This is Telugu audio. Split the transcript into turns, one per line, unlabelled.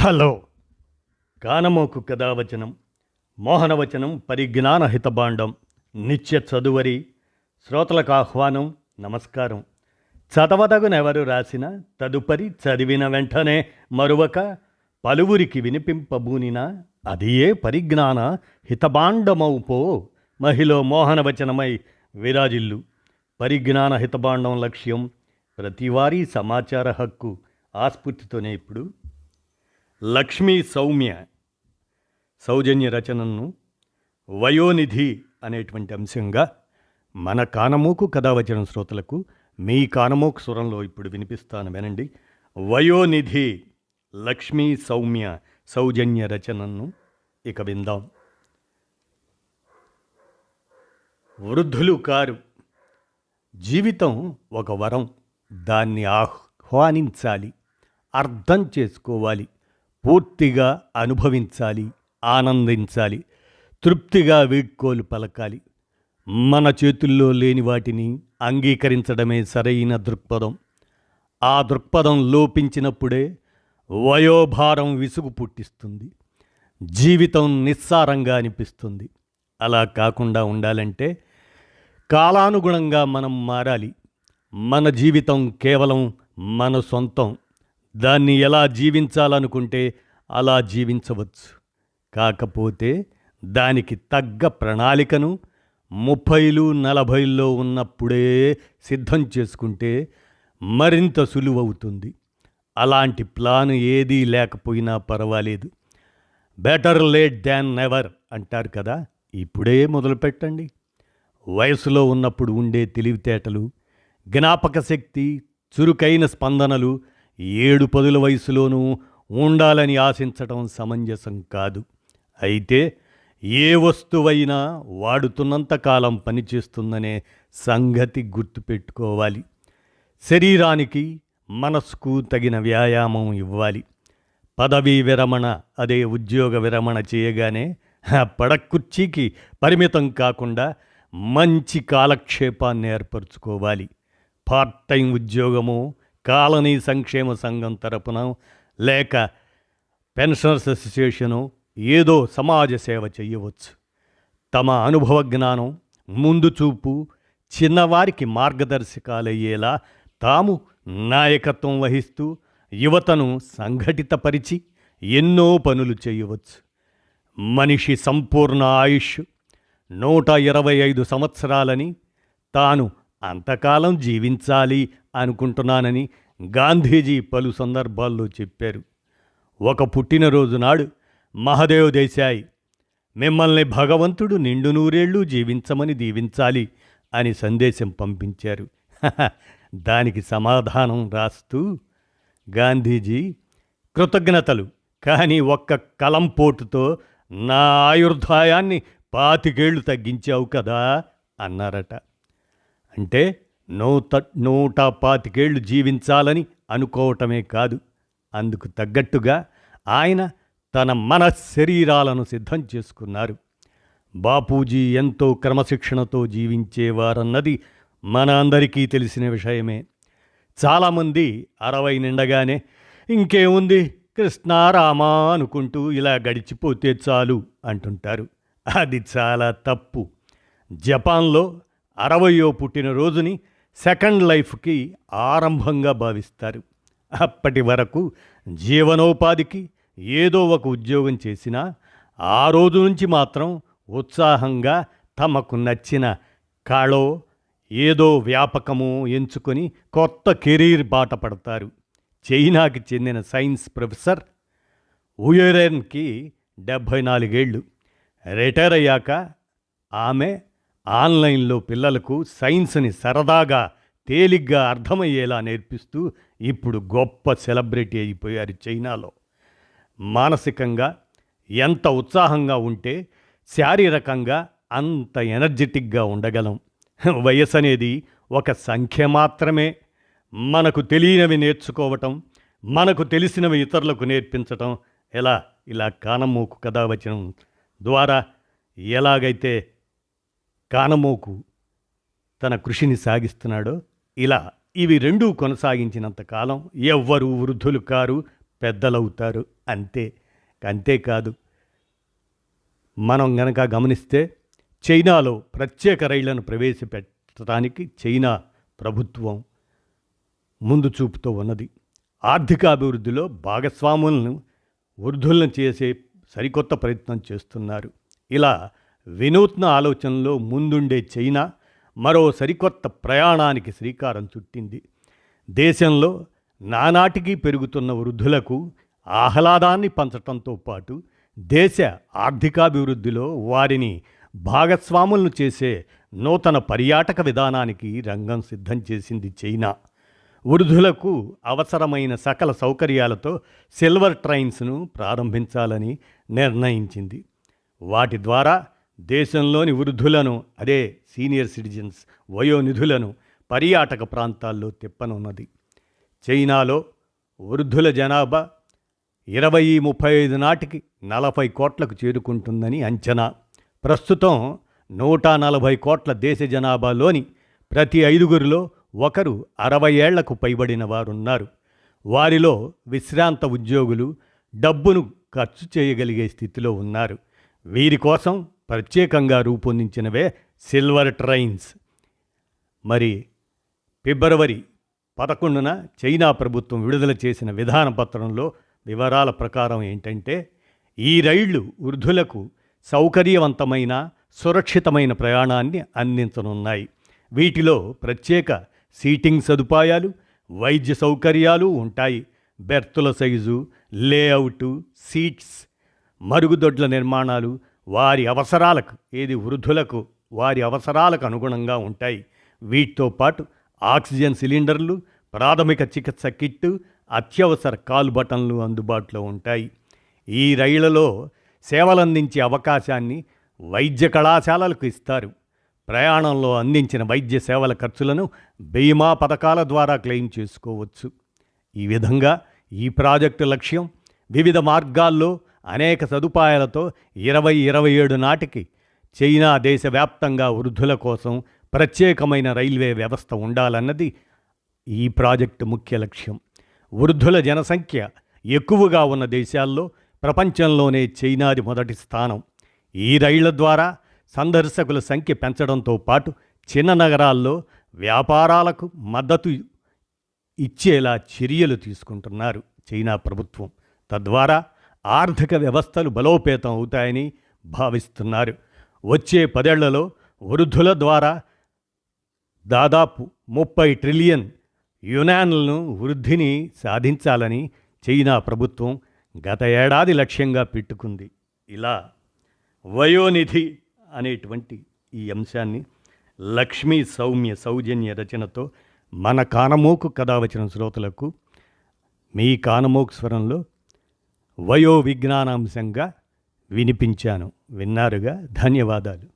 హలో. కానమోకు కథావచనం, మోహనవచనం, పరిజ్ఞాన హితబాండం, నిత్య చదువరి శ్రోతలకు ఆహ్వానం, నమస్కారం. చదవదగునెవరు రాసిన తదుపరి చదివిన వెంటనే మరువక పలువురికి వినిపింపబూనిన అదియే పరిజ్ఞాన హితబాండమౌపో మహిళ మోహనవచనమై విరాజిల్లు. పరిజ్ఞాన హితబాండం లక్ష్యం ప్రతివారీ సమాచార హక్కు ఆస్ఫూర్తితోనే ఇప్పుడు లక్ష్మీ సౌజన్య రచనను వయోనిధి అనేటువంటి అంశంగా మన కానమోకు కథావచనం శ్రోతలకు మీ కానమోకు స్వరంలో ఇప్పుడు వినిపిస్తాను, వినండి. వయోనిధి లక్ష్మీ సౌజన్య రచనను ఇక విందాం. వృద్ధులు కారు. జీవితం ఒక వరం. దాన్ని ఆహ్వానించాలి, అర్థం చేసుకోవాలి, పూర్తిగా అనుభవించాలి, ఆనందించాలి, తృప్తిగా వీడ్కోలు పలకాలి. మన చేతుల్లో లేని వాటిని అంగీకరించడమే సరైన దృక్పథం. ఆ దృక్పథం లోపించినప్పుడే వయోభారం విసుగు పుట్టిస్తుంది, జీవితం నిస్సారంగా అనిపిస్తుంది. అలా కాకుండా ఉండాలంటే కాలానుగుణంగా మనం మారాలి. మన జీవితం కేవలం మన సొంతం. దాన్ని ఎలా జీవించాలనుకుంటే అలా జీవించవచ్చు. కాకపోతే దానికి తగ్గ ప్రణాళికను 30, 40లో ఉన్నప్పుడే సిద్ధం చేసుకుంటే మరింత సులువవుతుంది. అలాంటి ప్లాన్ ఏదీ లేకపోయినా పర్వాలేదు. బెటర్ లేట్ దాన్ నెవర్ అంటారు కదా. ఇప్పుడే మొదలుపెట్టండి. వయసులో ఉన్నప్పుడు ఉండే తెలివితేటలు, జ్ఞాపక శక్తి, చురుకైన స్పందనలు 7-10 వయసులోనూ ఉండాలని ఆశించటం సమంజసం కాదు. అయితే ఏ వస్తువైనా వాడుతున్నంతకాలం పనిచేస్తుందనే సంగతి గుర్తుపెట్టుకోవాలి. శరీరానికి, మనస్సుకు తగిన వ్యాయామం ఇవ్వాలి. పదవీ విరమణ, అదే ఉద్యోగ విరమణ చేయగానే పడకుర్చీకి పరిమితం కాకుండా మంచి కాలక్షేపాన్ని ఏర్పరచుకోవాలి. పార్ట్ టైం ఉద్యోగము, కాలనీ సంక్షేమ సంఘం తరపున లేక పెన్షనర్స్ అసోసియేషను ఏదో సమాజ సేవ చేయవచ్చు. తమ అనుభవ జ్ఞానం, ముందు చూపు, చిన్నవారికి మార్గదర్శకాలయ్యేలా తాము నాయకత్వం వహిస్తూ యువతను సంఘటితపరిచి ఎన్నో పనులు చేయవచ్చు. మనిషి సంపూర్ణ ఆయుష్ 125 సంవత్సరాలని, తాను అంతకాలం జీవించాలి అనుకుంటున్నానని గాంధీజీ పలు సందర్భాల్లో చెప్పారు. ఒక పుట్టినరోజు నాడు మహదేవ్ దేశాయ్ మిమ్మల్ని భగవంతుడు నిండు నూరేళ్లు జీవించమని దీవించాలి అని సందేశం పంపించారు. దానికి సమాధానం రాస్తూ గాంధీజీ, కృతజ్ఞతలు, కానీ ఒక్క కలంపోటుతో నా ఆయుర్దాయాన్ని 25 తగ్గించావు కదా అన్నారట. అంటే 125 జీవించాలని అనుకోవటమే కాదు, అందుకు తగ్గట్టుగా ఆయన తన శరీరాలను సిద్ధం చేసుకున్నారు. బాపూజీ ఎంతో క్రమశిక్షణతో జీవించేవారన్నది మన అందరికీ తెలిసిన విషయమే. చాలామంది 60 నిండగానే ఇంకేముంది కృష్ణారామా అనుకుంటూ ఇలా గడిచిపోతే చాలు అంటుంటారు. అది చాలా తప్పు. జపాన్లో 60వ పుట్టినరోజుని సెకండ్ లైఫ్కి ఆరంభంగా భావిస్తారు. అప్పటి వరకు జీవనోపాధికి ఏదో ఒక ఉద్యోగం చేసినా ఆ రోజు నుంచి మాత్రం ఉత్సాహంగా తమకు నచ్చిన కళో ఏదో వ్యాపకమో ఎంచుకొని కొత్త కెరీర్ బాట పడతారు. చైనాకి చెందిన సైన్స్ ప్రొఫెసర్ ఉయెరెన్కి 74 ఏళ్ళు. రిటైర్ అయ్యాక ఆమె ఆన్లైన్లో పిల్లలకు సైన్స్ని సరదాగా, తేలిగ్గా అర్థమయ్యేలా నేర్పిస్తూ ఇప్పుడు గొప్ప సెలబ్రిటీ అయిపోయారు చైనాలో. మానసికంగా ఎంత ఉత్సాహంగా ఉంటే శారీరకంగా అంత ఎనర్జెటిక్గా ఉండగలం. వయసు అనేది ఒక సంఖ్య మాత్రమే. మనకు తెలియనివి నేర్చుకోవటం, మనకు తెలిసినవి ఇతరులకు నేర్పించటం ఇలా కానమోకు కథావచనం ద్వారా ఎలాగైతే కానమోకు తన కృషిని సాగిస్తున్నాడో, ఇలా ఇవి రెండూ కొనసాగించినంతకాలం ఎవ్వరూ వృద్ధులు కారు, పెద్దలవుతారు అంతే. అంతేకాదు, మనం గనక గమనిస్తే చైనాలో ప్రత్యేక రైళ్లను ప్రవేశపెట్టడానికి చైనా ప్రభుత్వం ముందు చూపుతూ ఉన్నది. ఆర్థికాభివృద్ధిలో భాగస్వాములను వృద్ధులను చేసే సరికొత్త ప్రయత్నం చేస్తున్నారు. ఇలా వినూత్న ఆలోచనలో ముందుండే చైనా మరో సరికొత్త ప్రయాణానికి శ్రీకారం చుట్టింది. దేశంలో నానాటికి పెరుగుతున్న వృద్ధులకు ఆహ్లాదాన్ని పంచటంతో పాటు దేశ ఆర్థికాభివృద్ధిలో వారిని భాగస్వాములను చేసే నూతన పర్యాటక విధానానికి రంగం సిద్ధం చేసింది చైనా. వృద్ధులకు అవసరమైన సకల సౌకర్యాలతో సిల్వర్ ట్రైన్స్ను ప్రారంభించాలని నిర్ణయించింది. వాటి ద్వారా దేశంలోని వృద్ధులను, అదే సీనియర్ సిటిజన్స్ వయోనిధులను పర్యాటక ప్రాంతాల్లో తిప్పనున్నది. చైనాలో వృద్ధుల జనాభా 2035 నాటికి 40 కోట్లకు చేరుకుంటుందని అంచనా. ప్రస్తుతం 140 కోట్ల దేశ జనాభాలోని ప్రతి 5గురిలో ఒకరు 60 ఏళ్లకు పైబడిన వారున్నారు. వారిలో విశ్రాంత ఉద్యోగులు డబ్బును ఖర్చు చేయగలిగే స్థితిలో ఉన్నారు. వీరి కోసం ప్రత్యేకంగా రూపొందించినవే సిల్వర్ ట్రైన్స్. మరి ఫిబ్రవరి 11న చైనా ప్రభుత్వం విడుదల చేసిన విధాన పత్రంలో వివరాల ప్రకారం ఏంటంటే, ఈ రైళ్లు వృద్ధులకు సౌకర్యవంతమైన సురక్షితమైన ప్రయాణాన్ని అందించనున్నాయి. వీటిలో ప్రత్యేక సీటింగ్ సదుపాయాలు, వైద్య సౌకర్యాలు ఉంటాయి. బెర్తుల సైజు, లేఅవుటు, సీట్స్, మరుగుదొడ్ల నిర్మాణాలు వృద్ధులకు వారి అవసరాలకు అనుగుణంగా ఉంటాయి. వీటితో పాటు ఆక్సిజన్ సిలిండర్లు, ప్రాథమిక చికిత్స కిట్టు, అత్యవసర కాల్ బటన్లు అందుబాటులో ఉంటాయి. ఈ రైళ్లలో సేవలందించే అవకాశాన్ని వైద్య కళాశాలలకు ఇస్తారు. ప్రయాణంలో అందించిన వైద్య సేవల ఖర్చులను బీమా పథకాల ద్వారా క్లెయిమ్ చేసుకోవచ్చు. ఈ విధంగా ఈ ప్రాజెక్టు లక్ష్యం వివిధ మార్గాల్లో అనేక సదుపాయాలతో 2027 నాటికి చైనా దేశవ్యాప్తంగా వృద్ధుల కోసం ప్రత్యేకమైన రైల్వే వ్యవస్థ ఉండాలన్నది ఈ ప్రాజెక్టు ముఖ్య లక్ష్యం. వృద్ధుల జనసంఖ్య ఎక్కువగా ఉన్న దేశాల్లో ప్రపంచంలోనే చైనాది మొదటి స్థానం. ఈ రైళ్ల ద్వారా సందర్శకుల సంఖ్య పెంచడంతో పాటు చిన్న నగరాల్లో వ్యాపారాలకు మద్దతు ఇచ్చేలా చర్యలు తీసుకుంటున్నారు చైనా ప్రభుత్వం. తద్వారా ఆర్థిక వ్యవస్థలు బలోపేతం అవుతాయని భావిస్తున్నారు. వచ్చే 10 ఏళ్లలో వృద్ధుల ద్వారా దాదాపు 30 ట్రిలియన్ యునాన్లను వృద్ధిని సాధించాలని చైనా ప్రభుత్వం గత ఏడాది లక్ష్యంగా పెట్టుకుంది. ఇలా వయోనిధి అనేటువంటి ఈ అంశాన్ని లక్ష్మీ సౌజన్య రచనతో మన కానమోకు కథ వచ్చిన శ్రోతలకు మీ కానమోకు స్వరంలో వయో విజ్ఞానాంశంగా వినిపించాను. విన్నారుగా. ధన్యవాదాలు.